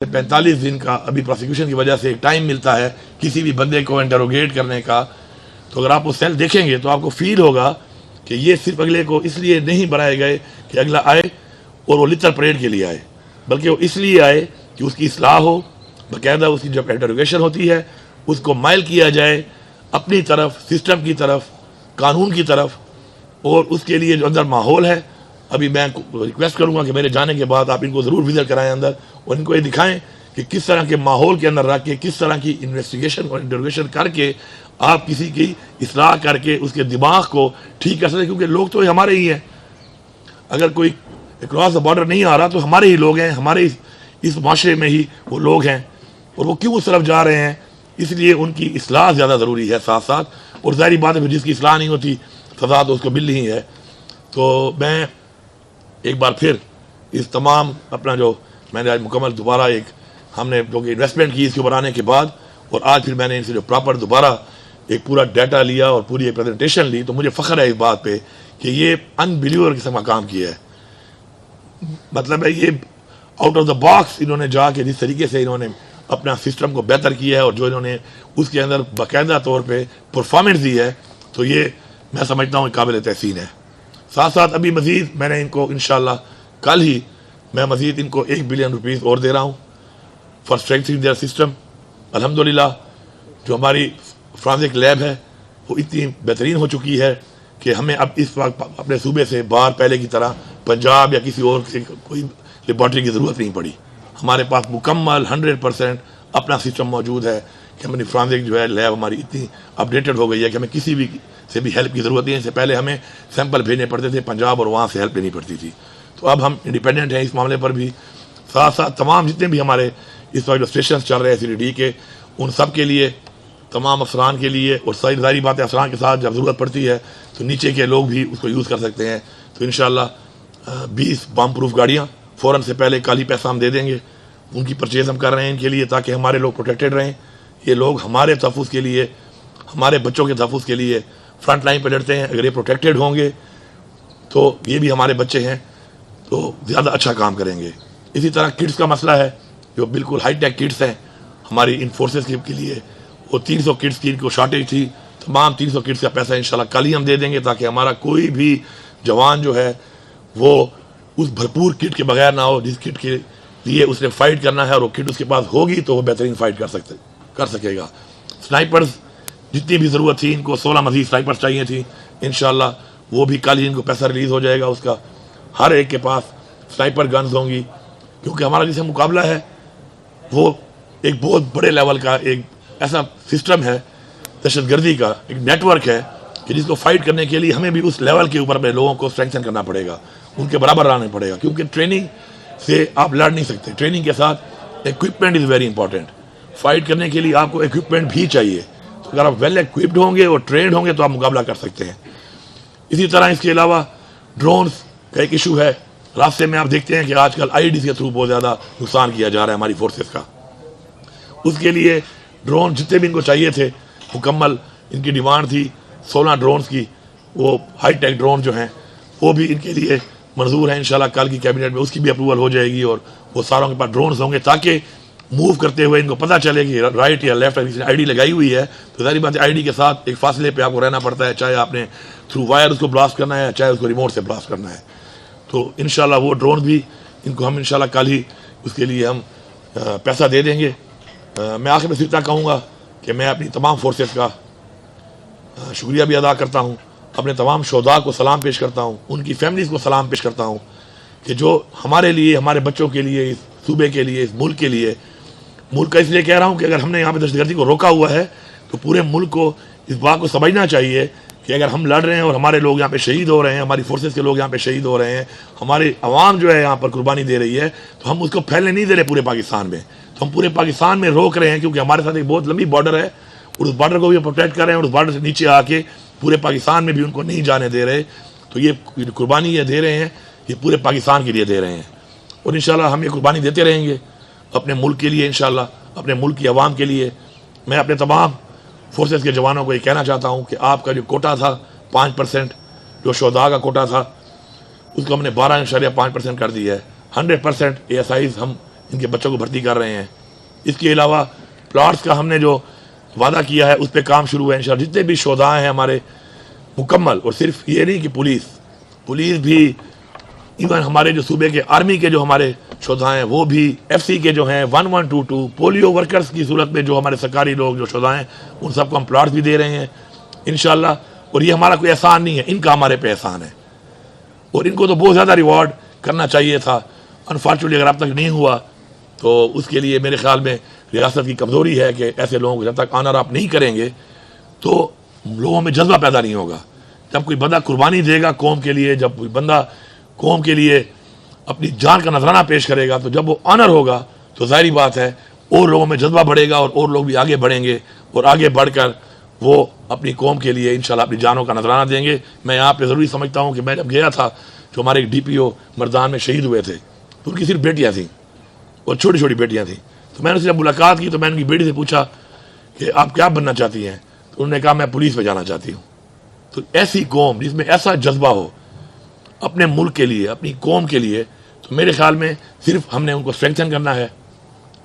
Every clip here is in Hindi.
45 दिन का अभी प्रोसिक्यूशन की वजह से एक टाइम मिलता है किसी भी बंदे को इंटरोगेट करने का। तो अगर आप वो सेल देखेंगे तो आपको फील होगा कि ये सिर्फ अगले को इसलिए नहीं बनाए गए कि अगला आए और वो लिटर परेड के लिए आए, बल्कि वो इसलिए आए कि उसकी इस्लाह हो, बाकायदा उसकी जब इंटरोगेशन होती है उसको माइल किया जाए अपनी तरफ, सिस्टम की तरफ, कानून की तरफ, और उसके लिए जो अंदर माहौल है। अभी मैं रिक्वेस्ट करूंगा कि मेरे जाने के बाद आप इनको ज़रूर विजिट कराएं अंदर, और इनको ये दिखाएं कि किस तरह के माहौल के अंदर रख के, किस तरह की इन्वेस्टिगेशन और इंटरोगेशन करके आप किसी की इस्लाह करके उसके दिमाग को ठीक कर सकते। क्योंकि लोग तो हमारे ही हैं, अगर कोई क्रॉस द बॉर्डर नहीं आ रहा तो हमारे ही लोग हैं, हमारे इस माशरे में ही वो लोग हैं, और वो क्यों उस तरफ जा रहे हैं, इसलिए उनकी इस्लाह ज़्यादा ज़रूरी है साथ साथ। और ज़ाहिर बात है जिसकी इस्लाह नहीं होती सज़ा तो उसको मिल ही है। तो मैं एक बार फिर इस तमाम अपना जो मैंने आज मुकम्मल दोबारा एक हमने जो कि इन्वेस्टमेंट की इसके ऊपर आने के बाद, और आज फिर मैंने इनसे जो प्रॉपर दोबारा एक पूरा डाटा लिया और पूरी एक प्रेजेंटेशन ली, तो मुझे फ़ख्र है इस बात पे कि ये अनबिलीवर किस्म का काम किया है। मतलब है ये आउट ऑफ द बॉक्स इन्होंने जाके जिस तरीके से इन्होंने अपना सिस्टम को बेहतर किया है और जो इन्होंने उसके अंदर बाकायदा तौर पे परफॉर्मेंस दी है, तो ये मैं समझता हूँ काबिल तहसीन है। साथ साथ अभी मज़ीद मैंने इनको इंशाल्लाह कल ही मैं मज़ीद इनको 1 बिलियन रुपीज़ और दे रहा हूँ फॉर स्ट्रेंथनिंग देयर सिस्टम। अल्हम्दुलिल्लाह जो हमारी फ्रांसिक लैब है वो इतनी बेहतरीन हो चुकी है कि हमें अब इस वक्त अपने सूबे से बाहर पहले की तरह पंजाब या किसी और से कोई लेबॉर्ट्री की ज़रूरत नहीं पड़ी। हमारे पास मुकम्मल 100% अपना सिस्टम मौजूद है कि हमारी फ्रांसिक जो है लैब हमारी इतनी अपडेटेड हो गई है कि हमें किसी भी से भी हेल्प की ज़रूरत नहीं है। इससे पहले हमें सैंपल भेजने पड़ते थे पंजाब और वहाँ से हेल्प लेनी पड़ती थी। तो अब हम इंडिपेंडेंट हैं इस मामले पर भी। साथ साथ तमाम जितने भी हमारे इस वक्त जो स्टेशन चल रहे हैं CDD के, उन सब के लिए, तमाम अफसरान के लिए, और सारी बातें अफसरान के साथ जब ज़रूरत पड़ती है तो नीचे के लोग भी उसको यूज़ कर सकते हैं। तो इंशाल्लाह 20 बम प्रूफ गाड़ियाँ फ़ौरन से पहले कल ही पैसा हम दे देंगे, उनकी परचेज़ हम कर रहे हैं इनके लिए, ताकि हमारे लोग प्रोटेक्टेड रहें। ये लोग हमारे तहफ़्फ़ुज़ के लिए, हमारे बच्चों के तहफ़्फ़ुज़ के लिए फ्रंट लाइन पर लड़ते हैं। अगर ये प्रोटेक्टेड होंगे तो ये भी हमारे बच्चे हैं तो ज़्यादा अच्छा काम करेंगे। इसी तरह किट्स का मसला है, जो बिल्कुल हाई टेक किट्स हैं हमारी इन फोर्सेस के लिए, वो 300 किट्स की इनको शॉर्टेज थी। तमाम 300 किट्स का पैसा इंशाल्लाह कल ही हम दे देंगे, ताकि हमारा कोई भी जवान जो है वो उस भरपूर किट के बगैर ना हो जिस किट के लिए उसने फाइट करना है, और वो किट उसके पास होगी तो वो बेहतरीन फाइट कर सकेगा। स्नाइपर्स जितनी भी ज़रूरत थी, इनको 16 मज़ीद स्नाइपर्स चाहिए थी, इंशाल्लाह वो भी कल ही इनको पैसा रिलीज़ हो जाएगा उसका। हर एक के पास स्नाइपर गन्स होंगी, क्योंकि हमारा जिसे मुकाबला है वो एक बहुत बड़े लेवल का एक ऐसा सिस्टम है, दहशतगर्दी का एक नेटवर्क है कि जिसको फाइट करने के लिए हमें भी उस लेवल के ऊपर अपने लोगों को स्ट्रेंथन करना पड़ेगा, उनके बराबर रहना पड़ेगा। क्योंकि ट्रेनिंग से आप लड़ नहीं सकते, ट्रेनिंग के साथ equipment is very important. Fight करने के लिए आपको इक्विपमेंट भी चाहिए, तो अगर आप वेल इक्विप्ड होंगे और ट्रेंड होंगे तो आप मुकाबला कर सकते हैं। इसी तरह इसके अलावा ड्रोन्स का एक इशू है। रास्ते में आप देखते हैं कि आजकल IEDs के थ्रू बहुत ज़्यादा नुकसान किया जा रहा है हमारी फोर्सेस का। उसके लिए ड्रोन जितने भी इनको चाहिए थे, मुकम्मल इनकी डिमांड थी 16 ड्रोन्स की, वो हाई टेक ड्रोन जो हैं वो भी इनके लिए मंजूर है। इंशाल्लाह कल की कैबिनेट में उसकी भी अप्रूवल हो जाएगी, और वो सारों के पास ड्रोन्स होंगे, ताकि मूव करते हुए इनको पता चले कि राइट या लेफ्ट किसी ने ID लगाई हुई है। तो सारी बात ID के साथ एक फासले पे आपको रहना पड़ता है, चाहे आपने थ्रू वायर उसको ब्लास्ट करना है, चाहे उसको रिमोट से ब्लास्ट करना है। तो इंशाल्लाह वो ड्रोन भी इनको हम इंशाल्लाह कल ही उसके लिए हम पैसा दे देंगे। मैं आखिर में सिर्फ कहूँगा कि मैं अपनी तमाम फोर्सेस का शुक्रिया भी अदा करता हूँ, अपने तमाम शोधा को सलाम पेश करता हूँ, उनकी फैमिलीज़ को सलाम पेश करता हूँ कि जो हमारे लिए, हमारे बच्चों के लिए, इस सूबे के लिए, इस मुल्क के लिए, मुल्क का इसलिए कह रहा हूँ कि अगर हमने यहाँ पर दहशतगर्दी को रोका हुआ है तो पूरे मुल्क को इस बात को समझना चाहिए कि अगर हम लड़ रहे हैं और हमारे लोग यहाँ पे शहीद हो रहे हैं, हमारी फोर्सेस के लोग यहाँ पे शहीद हो रहे हैं, हमारी आवाम जो है यहाँ पर कुर्बानी दे रही है, तो हम उसको फैलने नहीं दे रहे पूरे पाकिस्तान में। तो हम पूरे पाकिस्तान में रोक रहे हैं, क्योंकि हमारे साथ एक बहुत लंबी बॉर्डर है और उस बॉर्डर को भी प्रोटेक्ट कर रहे हैं, और उस बॉर्डर से नीचे आके पूरे पाकिस्तान में भी उनको नहीं जाने दे रहे। तो ये कुर्बानी ये दे रहे हैं, ये पूरे पाकिस्तान के लिए दे रहे हैं, और इंशाल्लाह हम ये कुर्बानी देते रहेंगे अपने मुल्क के लिए, इंशाल्लाह अपने मुल्क की आवाम के लिए। मैं अपने तमाम फोर्सेस के जवानों को ये कहना चाहता हूँ कि आपका जो कोटा था 5%, जो शोधा का कोटा था, उसको हमने 12.5% कर दिया है। 100% ASIs हम इनके बच्चों को भर्ती कर रहे हैं। इसके अलावा प्लॉट्स का हमने जो वादा किया है उस पर काम शुरू है इंशाल्लाह। जितने भी शोधाएँ हैं हमारे मुकम्मल, और सिर्फ ये नहीं कि पुलिस भी, इवन हमारे जो सूबे के आर्मी के जो हमारे शोधाएँ वो भी, FC के जो हैं 1122, पोलियो वर्कर्स की सूरत में जो हमारे सरकारी लोग जो शोधाएँ उन सबको हम प्लॉट्स भी दे रहे हैं इंशाल्लाह। और ये हमारा कोई एहसान नहीं है, इनका हमारे पे एहसान है, और इनको तो बहुत ज़्यादा रिवॉर्ड करना चाहिए था। अनफॉर्चुनेटली अगर अब तक नहीं हुआ तो उसके लिए मेरे ख्याल में रियासत की कमज़ोरी है कि ऐसे लोगों को जब तक ऑनर आप नहीं करेंगे तो लोगों में जज्बा पैदा नहीं होगा। जब कोई बंदा कुर्बानी देगा कौम के लिए, जब कोई बंदा कौम के लिए अपनी जान का नजराना पेश करेगा, तो जब वो ऑनर होगा तो जाहिर बात है और लोगों में जज्बा बढ़ेगा और लोग भी आगे बढ़ेंगे, और आगे बढ़कर वो अपनी कौम के लिए इंशाल्लाह अपनी जानों का नजराना देंगे। मैं यहाँ पे ज़रूरी समझता हूँ कि मैं जब गया था, जो हमारे एक DPO मर्दान में शहीद हुए थे, तो उनकी सिर्फ बेटियाँ थीं और छोटी छोटी बेटियाँ थीं। तो मैंने उससे जब मुलाकात की तो मैंने उनकी बेटी से पूछा कि आप क्या बनना चाहती हैं, तो उन्होंने कहा मैं पुलिस में जाना चाहती हूँ। तो ऐसी कौम जिसमें ऐसा जज्बा हो अपने मुल्क के लिए, अपनी कौम के लिए, तो मेरे ख्याल में सिर्फ हमने उनको स्ट्रेंथन करना है,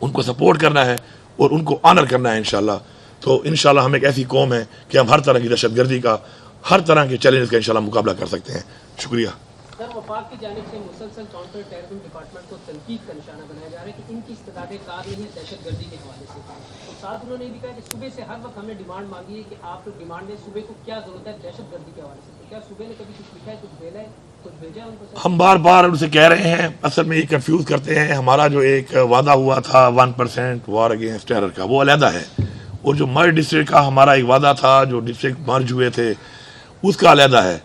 उनको सपोर्ट करना है और उनको ऑनर करना है इंशाल्लाह। तो इंशाल्लाह हम एक ऐसी कौम है कि हम हर तरह की दहशतगर्दी का, हर तरह के चैलेंज का इंशाल्लाह मुकाबला कर सकते हैं। शुक्रिया। सर, वफाक की जानिब से मुसलसल काउंटर टेररिज्म डिपार्टमेंट को तनकीद का निशाना बनाया जा रहा है कि इनकी इस्तेदादें कार नहीं दहशतगर्दी के हवाले से। तो साथ उन्होंने ये भी कहा कि सूबे से हर वक्त हमने डिमांड मांगी है कि आप लोग डिमांड दें सूबे को क्या जरूरत है दहशतगर्दी के हवाले से। तो क्या सूबे ने कभी कुछ लिखा है, कुछ भेजा है, कुछ भेजा है उनको? हम बार बार उनसे कह रहे हैं, असल में ये कंफ्यूज करते हैं। हमारा जो एक वादा हुआ था 1% वॉर अगेंस्ट टेरर का, वो अलहदा है, और जो मर्ज डिस्ट्रिक्ट का हमारा एक वादा था, जो डिस्ट्रिक्ट मर्ज हुए थे, उसका अलहदा है।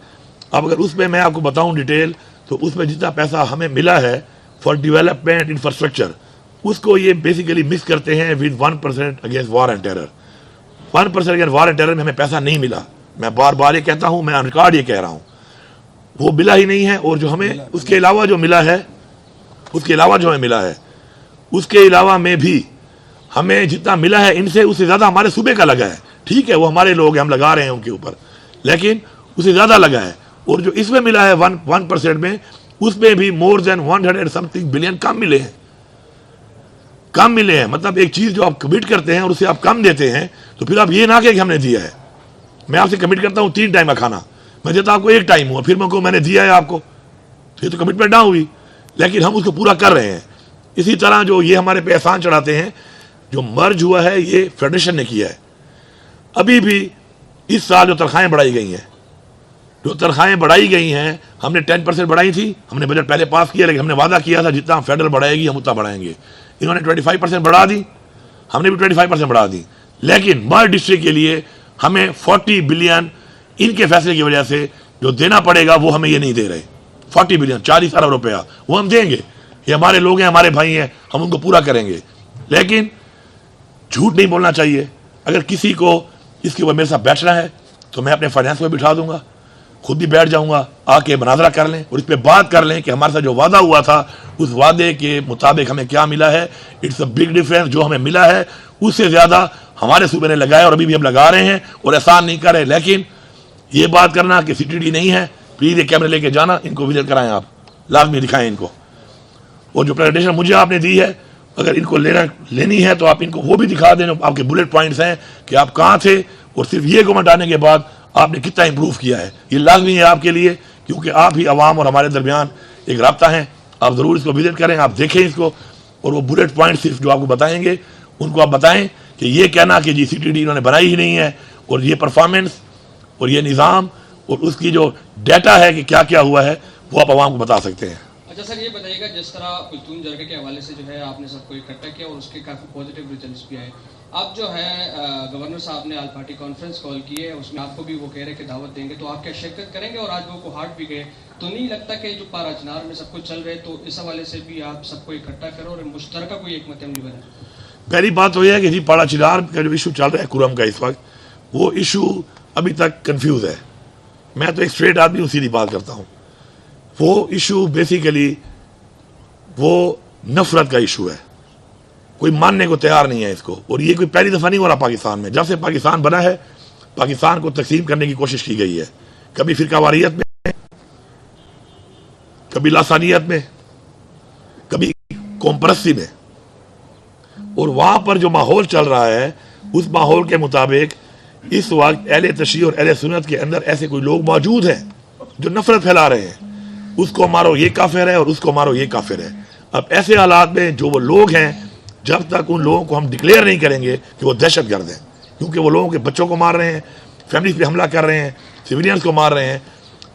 अब अगर उसमें मैं आपको बताऊं डिटेल, तो उसमें जितना पैसा हमें मिला है फॉर डेवलपमेंट इंफ्रास्ट्रक्चर, उसको ये बेसिकली मिक्स करते हैं with 1% against war and terror. 1% against war and terror में हमें पैसा नहीं मिला। मैं बार बार ये कहता हूँ, मैं ऑन रिकॉर्ड ये कह रहा हूँ, वो मिला ही नहीं है। और जो हमें उसके अलावा जो मिला है, उसके अलावा में भी हमें जितना मिला है इनसे, उससे ज़्यादा हमारे सूबे का लगा है। ठीक है, वो हमारे लोग हैं, हम लगा रहे हैं उनके ऊपर, लेकिन उससे ज़्यादा लगा है। और जो इसमें मिला है 1% में, उसमें भी मोर देन 100 समथिंग बिलियन कम मिले हैं। मतलब एक चीज़ जो आप कमिट करते हैं और उससे आप कम देते हैं, तो फिर आप ये ना कहें कि हमने दिया है। मैं आपसे कमिट करता हूँ 3 टाइम का खाना, मैं देता आपको 1 टाइम हुआ, फिर मैंने दिया है आपको, तो ये तो कमिटमेंट ना हुई, लेकिन हम उसको पूरा कर रहे हैं। इसी तरह जो ये हमारे पे एहसान चढ़ाते हैं, जो मर्ज हुआ है ये फेडरेशन ने किया है। अभी भी इस साल जो तनख्वाहें बढ़ाई गई हैं, हमने 10% बढ़ाई थी। हमने बजट पहले पास किया, लेकिन हमने वादा किया था जितना फेडरल बढ़ाएगी हम उतना बढ़ाएंगे। इन्होंने 25% बढ़ा दी, हमने भी 25% बढ़ा दी, लेकिन मर्ज डिस्ट्रिक्ट के लिए हमें 40 बिलियन इनके फैसले की वजह से जो देना पड़ेगा वो हमें ये नहीं दे रहे। 40 बिलियन, 40 अरब रुपया वो हम देंगे। ये हमारे लोग हैं, हमारे भाई हैं, हम उनको पूरा करेंगे। लेकिन झूठ नहीं बोलना चाहिए। अगर किसी को इसके ऊपर मेरे साथ बैठना है तो मैं अपने फाइनेंस में बिठा दूंगा, खुद भी बैठ जाऊंगा, आके मुनाजरा कर लें और इस पर बात कर लें कि हमारे साथ जो वादा हुआ था उस वादे के मुताबिक हमें क्या मिला है। It's a big difference. जो हमें मिला है उससे ज़्यादा हमारे सूबे ने लगाया और अभी भी हम लगा रहे हैं और एहसान नहीं कर रहे। लेकिन ये बात करना कि CTD नहीं है, प्लीज़ ये कैमरे लेके जाना, इनको विजिट कराएं, आप लाजमी दिखाएं इनको। और जो प्रेजेंटेशन मुझे आपने दी है, अगर इनको लेनी है तो आप इनको वो भी दिखा दें, आपके बुलेट पॉइंट्स हैं कि आप कहाँ थे और सिर्फ ये गवर्नमेंट आने के बाद आपने कितना इंप्रूव किया है। ये लाजमी है आपके लिए, क्योंकि आप ही अवाम और हमारे दरमियान एक रब्ता है। आप ज़रूर इसको विजिट करें, आप देखें इसको, और वो बुलेट पॉइंट सिर्फ जो आपको बताएंगे उनको आप बताएं कि ये कहना कि जी CTD इन्होंने बनाई ही नहीं है, और ये परफॉर्मेंस और ये निज़ाम और उसकी जो डाटा है कि क्या क्या हुआ है वो आप आवाम को बता सकते हैं। अच्छा सर, ये बताइएगा जिस तरह पुलतून जरगे के हवाले से जो है आपने सबको इकट्ठा किया और उसके काफ़ी पॉजिटिव रिजल्ट्स भी आए। अब जो है गवर्नर साहब ने आल पार्टी कॉन्फ्रेंस कॉल की है, उसमें आपको भी वो कह रहे हैं कि दावत देंगे, तो आप क्या शिरकत करेंगे? और आज वो कोहाट भी गए, तो नहीं लगता कि जो पारा चिनार में सब कुछ चल रहे, तो इस हवाले से भी आप सबको इकट्ठा करो और मुश्तरका कोई एक मतअमली बने? पहली बात तो यह है कि जी पारा चिनार का जो इशू चल रहा है कुरम का इस वक्त, वो इशू अभी तक कन्फ्यूज़ है। मैं तो एक स्ट्रेट आदमी हूँ, सीधी बात करता हूँ। वो इशू बेसिकली वो नफरत का इशू है, कोई मानने को तैयार नहीं है इसको। और ये कोई पहली दफ़ा नहीं हो रहा पाकिस्तान में। जब से पाकिस्तान बना है, पाकिस्तान को तकसीम करने की कोशिश की गई है, कभी फिरकावारियत में, कभी लासानियत में, कभी कौमपरस्ती में। और वहाँ पर जो माहौल चल रहा है उस माहौल के मुताबिक इस वक्त अहले तशरीह और अहले सुन्नत के अंदर ऐसे कोई लोग मौजूद हैं जो नफरत फैला रहे हैं, उसको मारो ये काफिर है और उसको मारो ये काफिर है। अब ऐसे हालात में जो वो लोग हैं, जब तक उन लोगों को हम डिक्लेयर नहीं करेंगे कि वो दहशतगर्द हैं, क्योंकि वो लोगों के बच्चों को मार रहे हैं, फैमिलीज पे हमला कर रहे हैं, सिविलियंस को मार रहे हैं,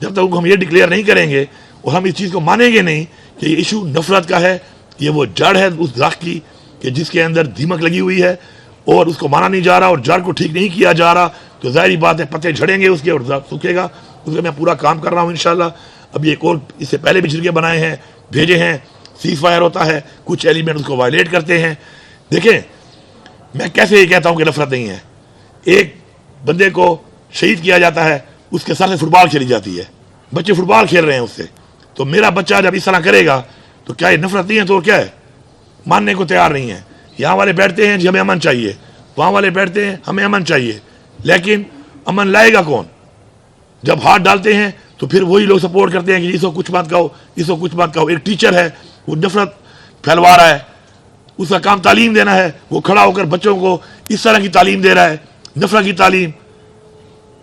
जब तक उनको हम ये डिक्लेयर नहीं करेंगे और हम इस चीज़ को मानेंगे नहीं कि ये इशू नफरत का है, ये वो जड़ है उस दरख्त की कि जिसके अंदर दीमक लगी हुई है और उसको माना नहीं जा रहा और जड़ को ठीक नहीं किया जा रहा, तो जाहिर बात है पत्ते झड़ेंगे उसके और सूखेगा। उसके मैं पूरा काम कर रहा हूँ इंशाल्लाह। अभी एक और इससे पहले भी छिड़के बनाए हैं, भेजे हैं, सीज फायर होता है, कुछ एलिमेंट उसको वायलेट करते हैं। देखें, मैं कैसे ये कहता हूँ कि नफरत नहीं है। एक बंदे को शहीद किया जाता है, उसके सर से फुटबॉल खेली जाती है, बच्चे फुटबॉल खेल रहे हैं उससे, तो मेरा बच्चा जब इस तरह करेगा तो क्या ये नफरत नहीं है? तो क्या है? मानने को तैयार नहीं है। यहाँ वाले बैठते हैं जी हमें अमन चाहिए, वहाँ वाले बैठते हैं हमें अमन चाहिए, लेकिन अमन लाएगा कौन? जब हाथ डालते हैं तो फिर वही लोग सपोर्ट करते हैं कि इसको कुछ बात कहो, इसको कुछ बात कहो। एक टीचर है, वो नफरत फैलवा रहा है, उसका काम तालीम देना है, वो खड़ा होकर बच्चों को इस तरह की तालीम दे रहा है, नफरत की तालीम,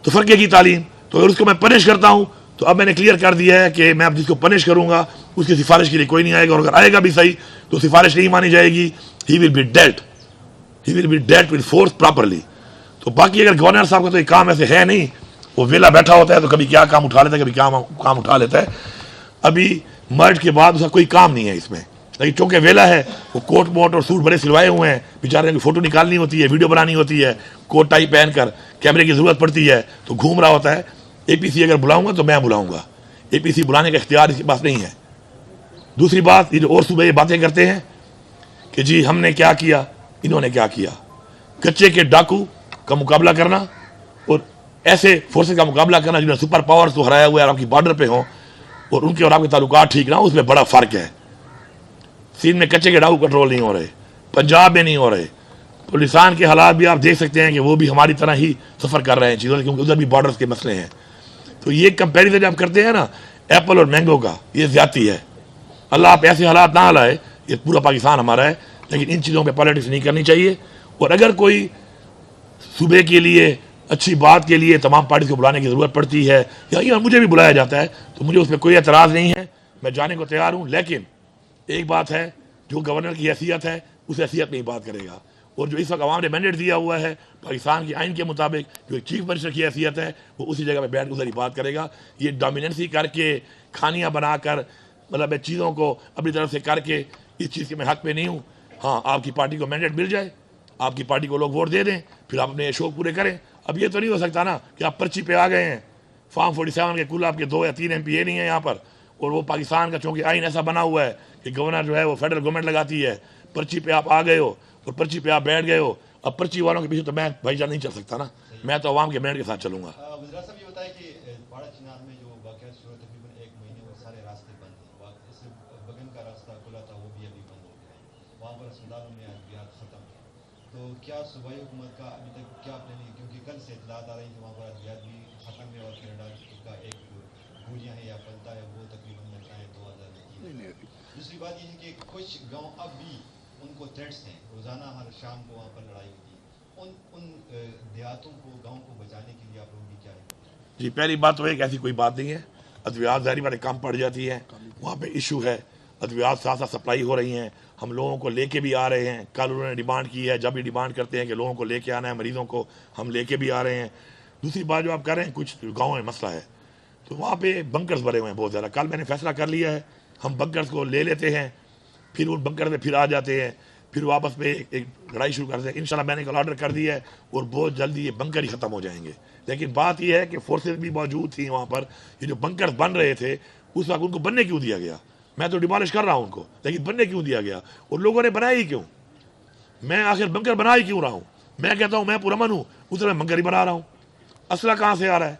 तफरके की तालीम। तो अगर उसको मैं पनिश करता हूं तो अब मैंने क्लियर कर दिया है कि मैं अब जिसको पनिश करूंगा उसकी सिफारिश के लिए कोई नहीं आएगा, और अगर आएगा भी सही तो सिफारिश नहीं मानी जाएगी। He will be dealt with force properly. तो बाकी अगर गवर्नर साहब का तो एक काम ऐसे है नहीं, वो वेला बैठा होता है तो कभी क्या काम उठा लेता है, कभी क्या काम उठा लेता है। अभी मर्ज के बाद उसका कोई काम नहीं है इसमें, लेकिन चूंकि वेला है, वो कोट मोट और सूट बड़े सिलवाए हुए हैं, बेचारे की फोटो निकालनी होती है, वीडियो बनानी होती है, कोट टाई पहनकर, कैमरे की जरूरत पड़ती है तो घूम रहा होता है। एपीसी अगर बुलाऊंगा तो मैं बुलाऊंगा, एपीसी बुलाने का इख्तियार इसके पास नहीं है। दूसरी बात, ये जो और सूबे ये बातें करते हैं कि जी हमने क्या किया, इन्होंने क्या किया, कच्चे के डाकू का मुकाबला करना और ऐसे फोर्सेस का मुकाबला करना जिन्होंने सुपर पावर्स को हराया हुआ है और आपकी बॉर्डर पे हो और उनके और आपके ताल्लुकात ठीक ना हो, उसमें बड़ा फर्क है। सिंध में कच्चे के डाकू कंट्रोल नहीं हो रहे, पंजाब में नहीं हो रहे, पुलिसान के हालात भी आप देख सकते हैं कि वो भी हमारी तरह ही सफर कर रहे हैं चीज़ों से, क्योंकि उधर भी बॉर्डर्स के मसले हैं। तो ये कंपेरिजन आप करते हैं ना एप्पल और मैंगो का, ये ज्यादती है। अल्लाह आप ऐसे हालात ना लाए, ये पूरा पाकिस्तान हमारा है, लेकिन इन चीज़ों पे पॉलिटिक्स नहीं करनी चाहिए। और अगर कोई सूबे के लिए अच्छी बात के लिए तमाम पार्टी को बुलाने की ज़रूरत पड़ती है या मुझे भी बुलाया जाता है तो मुझे उसमें कोई एतराज़ नहीं है, मैं जाने को तैयार हूँ। लेकिन एक बात है, जो गवर्नर की हैसियत है उस हैसियत में ही बात करेगा, और जो इस वक्त अवाम ने मैंडेट दिया हुआ है पाकिस्तान की आइन के मुताबिक, जो एक चीफ मिनिस्टर की हैसियत है, वो उसी जगह पे बैठ उधर ही बात करेगा। ये डोमिनेंसी करके, खानियाँ बनाकर, मतलब चीज़ों को अपनी तरफ से करके, इस चीज़ के मैं हक पे नहीं हूँ। हाँ, आपकी पार्टी को मैंडेट मिल जाए, आपकी पार्टी को लोग वोट दे दें, फिर आप अपने शौक पूरे करें। अब ये तो नहीं हो सकता ना कि आप पर्ची पे आ गए हैं, फॉर्म 47 के कुल आपके 2 या 3 MP नहीं है यहाँ पर, और वो पाकिस्तान का चूँकि आइन ऐसा बना हुआ है कि गवर्नर जो है वो फेडरल गवर्नमेंट लगाती है, पर्ची पे आप आ गए हो और पर्ची पे आप बैठ गए हो। अब पर्ची वालों के पीछे तो मैं भाईजान नहीं चल सकता ना, मैं तो अवाम के मैंडेट के साथ चलूंगा। गुजरात साहब ये बताया कि बाड़ा चिनार में जो वाक़या शुरू तकरीबन 1 महीने और सारे रास्ते बंद हैं, इस बगन का रास्ता खुला था वो भी अभी बंद हो गया है, वहाँ पर अस्पतालों में अद्वियात ख़त्म है। तो क्या सूबाई हुकूमत का अभी तक क्या प्लान है, क्योंकि कल से इत्तलात आ रही कि वहाँ पर अद्वियात भी ख़त्म है और कनाडा का एक गोलियाँ हैं या फलता है वो तकरीबन मिलता है 2000। दूसरी बात ये है कि कुछ गाँव अब भी उनको थ्रेट्स हैं, रोज़ाना हर शाम को वहाँ पर लड़ाई होती है। उन देहातों को, गाँव को बचाने के लिए आप लोगों की क्या है? जी, पहली बात तो एक ऐसी कोई बात नहीं है, अद्वियात ज़ाहिर बात कम पड़ जाती है, वहाँ पे इशू है, अद्वियात साथ साथ सप्लाई हो रही हैं, हम लोगों को लेके भी आ रहे हैं। कल उन्होंने डिमांड की है, जब भी डिमांड करते हैं कि लोगों को लेके आना है, मरीजों को हम लेके भी आ रहे हैं। दूसरी बात जो आप कर रहे हैं, कुछ गाँव में मसला है तो वहाँ पे बंकर्स भरे हुए हैं बहुत ज़्यादा। कल मैंने फैसला कर लिया है, हम बंकर्स को ले लेते हैं, फिर उन बंकर में फिर आ जाते हैं, फिर वापस में एक लड़ाई शुरू करते हैं। इंशाल्लाह मैंने कल ऑर्डर कर दिया है और बहुत जल्दी ये बंकर ही ख़त्म हो जाएंगे। लेकिन बात यह है कि फोर्सेस भी मौजूद थी वहाँ पर, ये जो बंकर बन रहे थे उस वक्त उनको बनने क्यों दिया गया? मैं तो डिमोलिश कर रहा हूँ उनको, लेकिन बनने क्यों दिया गया? और लोगों ने बनाया ही क्यों? मैं आखिर बंकर बना ही क्यों रहा हूँ? मैं कहता हूँ मैं पुरअमन हूँ, उस तरह बंकर ही बना रहा हूँ। असला कहाँ से आ रहा है?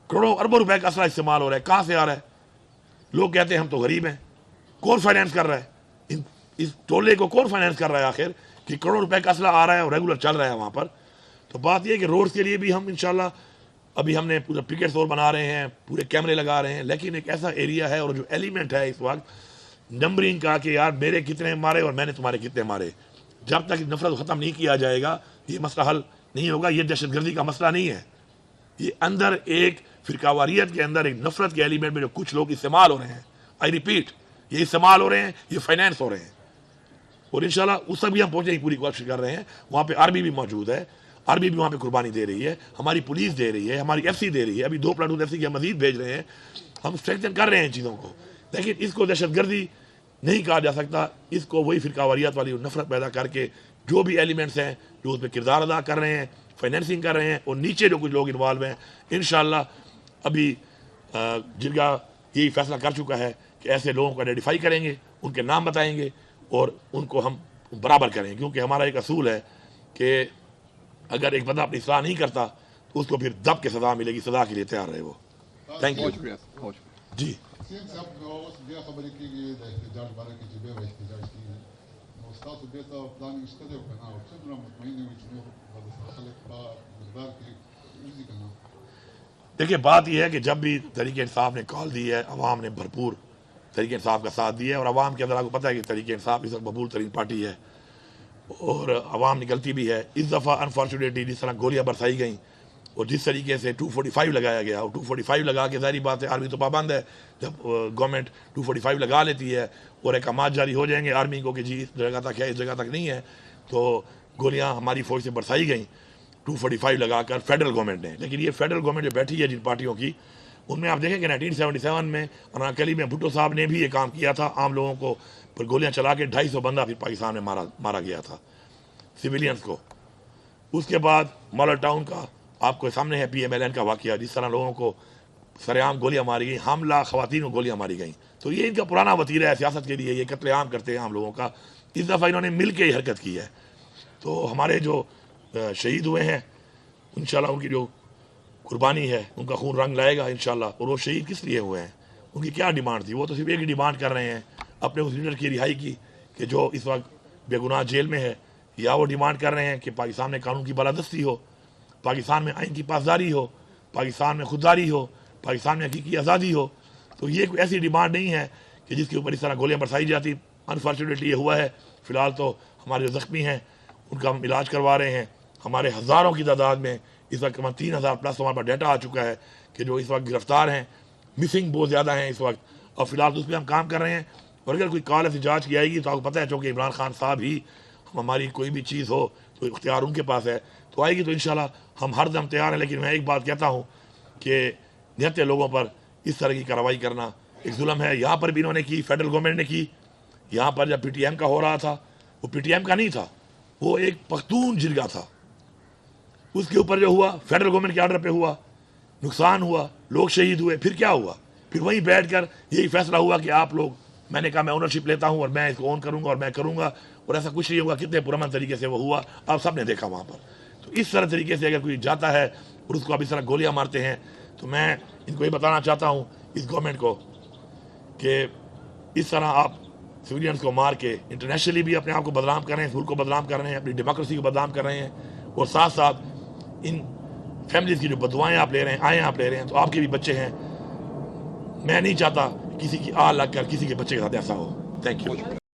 करोड़ों अरबों रुपए का असला इस्तेमाल हो रहा है, कहाँ से आ रहा है? लोग कहते हैं हम तो गरीब हैं, कौन फाइनेंस कर रहा है? इस टोले को कौन फाइनेंस कर रहा है आखिर कि करोड़ों रुपए का असला आ रहा है और रेगुलर चल रहा है वहाँ पर? तो बात यह है कि रोड्स के लिए भी हम इंशाल्लाह अभी हमने पूरा पिकेट्स और बना रहे हैं, पूरे कैमरे लगा रहे हैं, लेकिन एक ऐसा एरिया है और जो एलिमेंट है इस वक्त नंबरिंग का कि यार मेरे कितने मारे और मैंने तुम्हारे कितने मारे, जब तक नफरत ख़त्म नहीं किया जाएगा ये मसला हल नहीं होगा। ये दहशतगर्दी का मसला नहीं है, ये अंदर एक फिरकावारियत के अंदर एक नफरत के एलिमेंट में जो कुछ लोग इस्तेमाल हो रहे हैं, आई रिपीट, ये इस्तेमाल हो रहे हैं, ये फाइनेंस हो रहे हैं। और इंशाल्लाह उस तक भी हम पहुँचने की पूरी कोशिश कर रहे हैं। वहाँ पे आर्मी भी मौजूद है, आर्मी भी वहाँ पे कुर्बानी दे रही है, हमारी पुलिस दे रही है, हमारी FC दे रही है, अभी 2 प्लाटून FC के हम मजीद भेज रहे हैं। हम स्ट्रेंथन कर रहे हैं चीज़ों को, लेकिन इसको दहशतगर्दी नहीं कहा जा सकता। इसको वही फिरकावारियत वाली नफरत पैदा करके जो भी एलिमेंट्स हैं जो उसमें किरदार अदा कर रहे हैं, फाइनेंसिंग कर रहे हैं, और नीचे जो कुछ लोग इन्वॉल्व हैं, इंशाल्लाह अभी जिरगा यही फैसला कर चुका है कि ऐसे लोगों को आइडेंटिफाई करेंगे, उनके नाम बताएंगे और उनको हम बराबर करेंगे। क्योंकि हमारा एक असूल है कि अगर एक बंदा अपनी इस्लाह नहीं करता तो उसको फिर दब के सज़ा मिलेगी, सज़ा के लिए तैयार रहे वो। थैंक यू जी। देखिए, बात यह है कि जब भी तहरीक इंसाफ ने कॉल दी है, अवाम ने भरपूर तहरीक इंसाफ का साथ दिया है, और अवाम के अंदर आपको पता है कि तहरीक इंसाफ इस वक्त मकबूल तरीन पार्टी है और अवाम निकलती भी है। इस दफ़ा अनफॉर्चुनेटली जिस तरह गोलियां बरसाई गई और जिस तरीके से 245 लगाया गया, और 245 लगा के ज़ाहिर बात है आर्मी तो पाबंद है, जब गवर्नमेंट 245 लगा लेती है और अहकामात जारी हो जाएंगे आर्मी को कि जी इस जगह तक है, इस जगह तक नहीं है, तो गोलियाँ हमारी फौज से बरसाई गई 245 लगाकर फेडरल गवर्नमेंट ने। लेकिन ये फेडरल गवर्नमेंट जो बैठी है जिन पार्टियों की, उनमें आप देखें कि 1977 में अनारकली में भुट्टो साहब ने भी ये काम किया था, आम लोगों को पर गोलियां चला के 250 बंदा फिर पाकिस्तान में मारा गया था, सिविलियंस को। उसके बाद मॉडल टाउन का आपको सामने है PMLN का वाकया, जिस तरह लोगों को सरेआम गोलियां मारी गई, हमला खवातीन को गोलियां मारी गई। तो ये इनका पुराना वतीरा है सियासत के लिए, ये कत्लेआम करते हैं आम लोगों का। इस दफ़ा इन्होंने मिल के हरकत की है। तो हमारे जो शहीद हुए हैं इंशाल्लाह उनकी जो कुर्बानी है उनका खून रंग लाएगा इंशाल्लाह। और वो शहीद किस लिए हुए हैं, उनकी क्या डिमांड थी? वो तो सिर्फ एक ही डिमांड कर रहे हैं अपने उस लीडर की रिहाई की कि जो इस वक्त बेगुनाह जेल में है, या वो डिमांड कर रहे हैं कि पाकिस्तान में कानून की बालादस्ती हो, पाकिस्तान में आइन की पासदारी हो, पाकिस्तान में खुददारी हो, पाकिस्तान में हकीकी आज़ादी हो। तो ये कोई ऐसी डिमांड नहीं है कि जिसके ऊपर इस तरह गोलियाँ बरसाई जाती। अनफॉर्चुनेटली ये हुआ है। फ़िलहाल तो हमारे जो ज़ख्मी हैं उनका हम इलाज करवा रहे हैं। हमारे हज़ारों की तादाद में इस वक्त 3000 प्लस हमारे पास डाटा आ चुका है कि जो इस वक्त गिरफ्तार हैं, मिसिंग बहुत ज़्यादा हैं इस वक्त, और फिलहाल तो उस पर हम काम कर रहे हैं। और अगर कोई कॉल ऐसी जाँच की आएगी तो आपको पता है, चूँकि इमरान खान साहब ही हमारी कोई भी चीज़ हो तो इख्तियार उनके पास है, तो आएगी तो इंशाल्लाह हम हर दम तैयार हैं। लेकिन मैं एक बात कहता हूँ कि निहत्ते लोगों पर इस तरह की कार्रवाई करना एक जुल्म है। यहाँ पर भी इन्होंने की, फेडरल गवर्नमेंट ने की। यहाँ पर जब PTM का हो रहा था, वो PTM का नहीं था, वो एक पख्तून जिरगा था। उसके ऊपर जो हुआ फेडरल गवर्नमेंट के आर्डर पे हुआ, नुकसान हुआ, लोग शहीद हुए। फिर क्या हुआ? फिर वहीं बैठकर यही फैसला हुआ कि आप लोग, मैंने कहा मैं ओनरशिप लेता हूं और मैं इसको ओन करूंगा और मैं करूंगा, और ऐसा कुछ नहीं हुआ। कितने पुरअमन तरीके से वो हुआ, आप सब ने देखा वहाँ पर। तो इस तरह तरीके से अगर कोई जाता है और उसको आप इस तरह गोलियाँ मारते हैं, तो मैं इनको ये बताना चाहता हूँ इस गवर्नमेंट को कि इस तरह आप सिविलियंस को मार के इंटरनेशनली भी अपने आप को बदनाम कर रहे हैं, मुल्क को बदनाम कर रहे हैं, अपनी डेमोक्रेसी को बदनाम कर रहे हैं, और साथ साथ इन फैमिलीज़ की जो बदुआएँ आप ले रहे हैं, आएँ आप ले रहे हैं, तो आपके भी बच्चे हैं। मैं नहीं चाहता किसी की आह लग कर किसी के बच्चे के साथ ऐसा हो। Thank you.